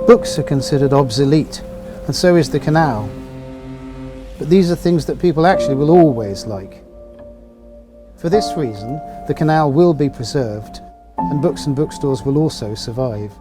Books are considered obsolete, and so is the canal. But these are things that people actually will always like. For this reason, the canal will be preserved, and books and bookstores will also survive.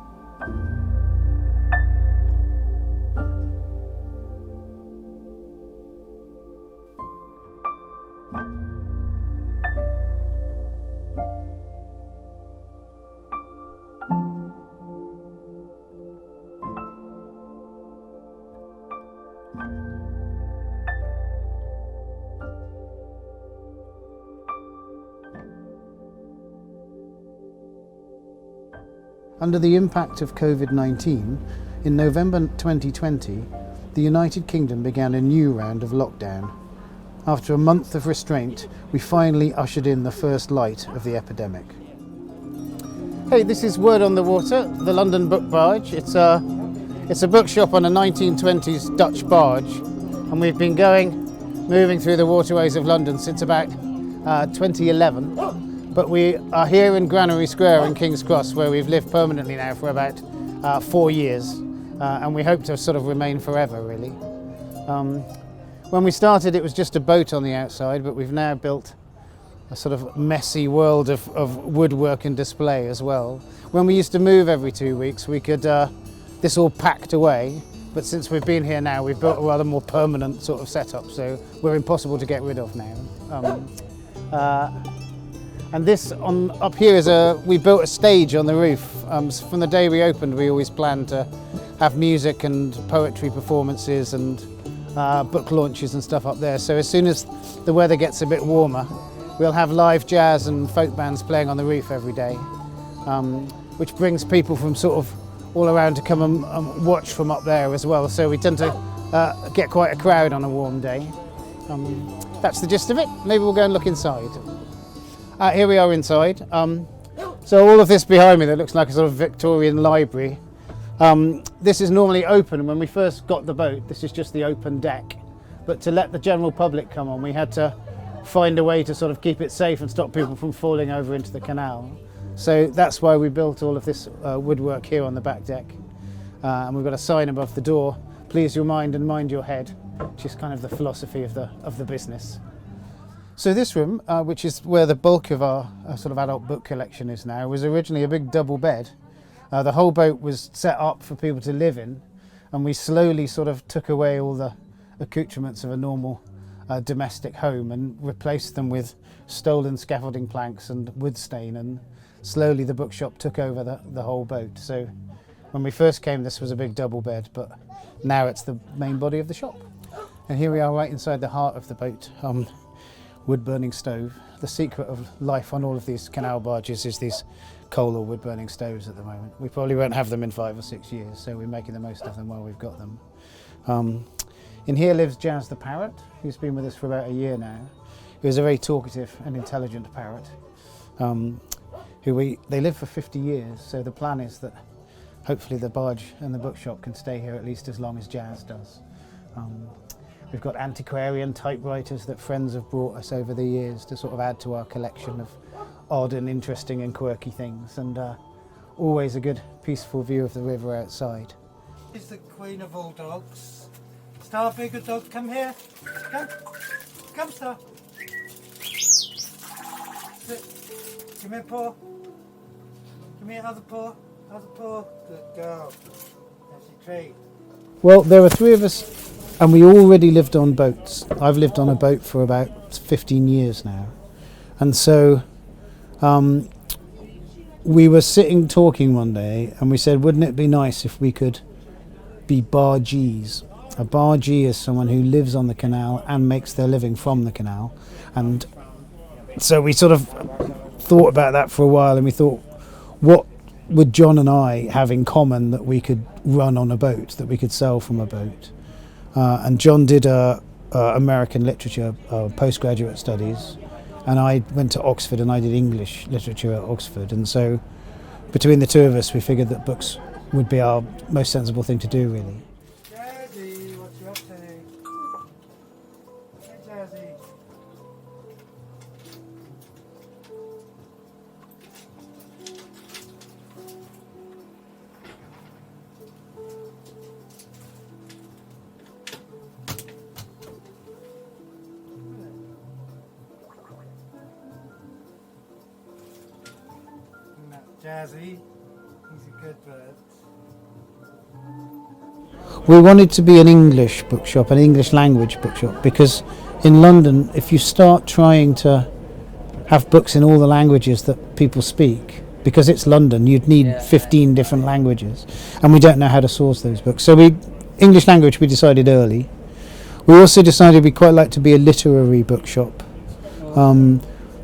Under the impact of COVID-19, in November 2020, the United Kingdom began a new round of lockdown. After a month of restraint, we finally ushered in the first light of the epidemic. Hey, this is Word on the Water, the London book barge. It's a bookshop on a 1920s Dutch barge, and we've been moving through the waterways of London since about 2011. But we are here in Granary Square in King's Cross, where we've lived permanently now for about 4 years, and we hope to sort of remain forever, really. When we started, it was just a boat on the outside, but we've now built a sort of messy world of woodwork and display as well. When we used to move every 2 weeks, we could this all packed away, but since we've been here now, we've built a rather more permanent sort of setup, so we're impossible to get rid of now. And this up here is we built a stage on the roof. From the day we opened, we always planned to have music and poetry performances and book launches and stuff up there. So as soon as the weather gets a bit warmer, we'll have live jazz and folk bands playing on the roof every day, which brings people from sort of all around to come and watch from up there as well. So we tend to get quite a crowd on a warm day. That's the gist of it. Maybe we'll go and look inside. Here we are inside. So all of this behind me that looks like a sort of Victorian library, this is normally open. When we first got the boat, this is just the open deck. But to let the general public come on, we had to find a way to sort of keep it safe and stop people from falling over into the canal. So that's why we built all of this woodwork here on the back deck. And we've got a sign above the door, please your mind and mind your head, which is kind of the philosophy of the business. So this room, which is where the bulk of our sort of adult book collection is now, was originally a big double bed. The whole boat was set up for people to live in, and we slowly sort of took away all the accoutrements of a normal domestic home and replaced them with stolen scaffolding planks and wood stain, and slowly the bookshop took over the whole boat. So when we first came, this was a big double bed, but now it's the main body of the shop. And here we are right inside the heart of the boat. Wood-burning stove. The secret of life on all of these canal barges is these coal or wood-burning stoves at the moment. We probably won't have them in 5 or 6 years, so we're making the most of them while we've got them. In here lives Jazz the parrot, who's been with us for about a year now. He was a very talkative and intelligent parrot. They live for 50 years, so the plan is that hopefully the barge and the bookshop can stay here at least as long as Jazz does. We've got antiquarian typewriters that friends have brought us over the years to sort of add to our collection of odd and interesting and quirky things, and always a good peaceful view of the river outside. Is the queen of all dogs. Star, be a good dog, come here. Come Star. Sit. Give me a paw. Give me another paw. Other paw. Good girl. That's a treat. Well, there are 3 of us, and we already lived on boats. I've lived on a boat for about 15 years now. And so we were sitting talking one day, and we said, wouldn't it be nice if we could be bargees? A bargee is someone who lives on the canal and makes their living from the canal. And so we sort of thought about that for a while, and we thought, what would John and I have in common that we could run on a boat, that we could sell from a boat? And John did American literature postgraduate studies, and I went to Oxford and I did English literature at Oxford. And so between the 2 of us, we figured that books would be our most sensible thing to do, really. Jazzy, what you up to? Hey Jazzy. Jazzy. He's a good bird. We wanted to be an English bookshop, an English language bookshop, because in London, if you start trying to have books in all the languages that people speak, because it's London, you'd need 15 different languages, and we don't know how to source those books. So English language we decided early. We also decided we'd quite like to be a literary bookshop,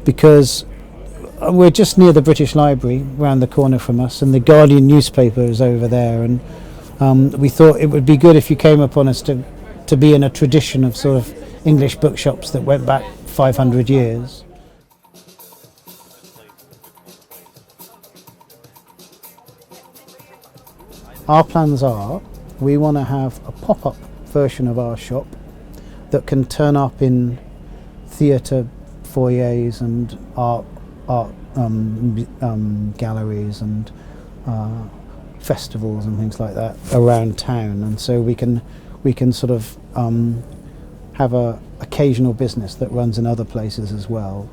because we're just near the British Library, round the corner from us, and the Guardian newspaper is over there, and we thought it would be good if you came upon us to be in a tradition of sort of English bookshops that went back 500 years. Our plans are, we want to have a pop-up version of our shop that can turn up in theatre foyers and art galleries and festivals and things like that around town, and so we can sort of have a occasional business that runs in other places as well.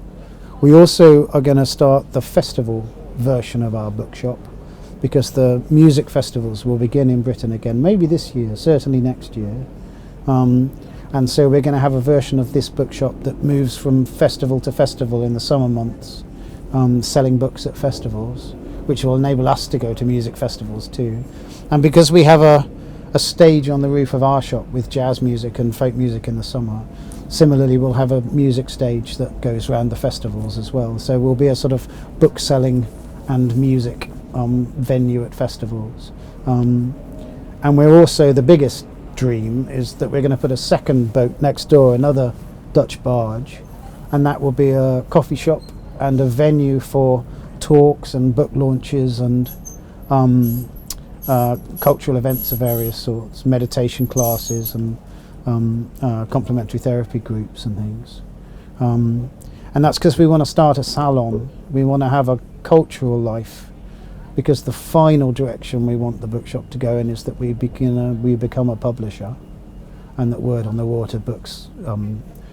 We also are going to start the festival version of our bookshop, because the music festivals will begin in Britain again, maybe this year, certainly next year. And so we're going to have a version of this bookshop that moves from festival to festival in the summer months, selling books at festivals, which will enable us to go to music festivals too. And because we have a stage on the roof of our shop with jazz music and folk music in the summer, similarly we'll have a music stage that goes around the festivals as well. So we'll be a sort of book selling and music venue at festivals. And we're also, the biggest dream is that we're going to put a second boat next door, another Dutch barge, and that will be a coffee shop and a venue for talks and book launches and cultural events of various sorts, meditation classes and complementary therapy groups and things. And that's because we want to start a salon. We want to have a cultural life, because the final direction we want the bookshop to go in is that we become a publisher, and that Word on the Water books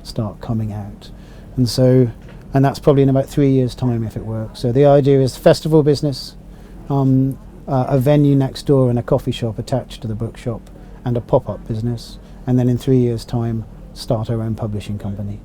start coming out. And that's probably in about 3 years' time if it works. So the idea is festival business, a venue next door and a coffee shop attached to the bookshop, and a pop-up business, and then in 3 years' time start our own publishing company.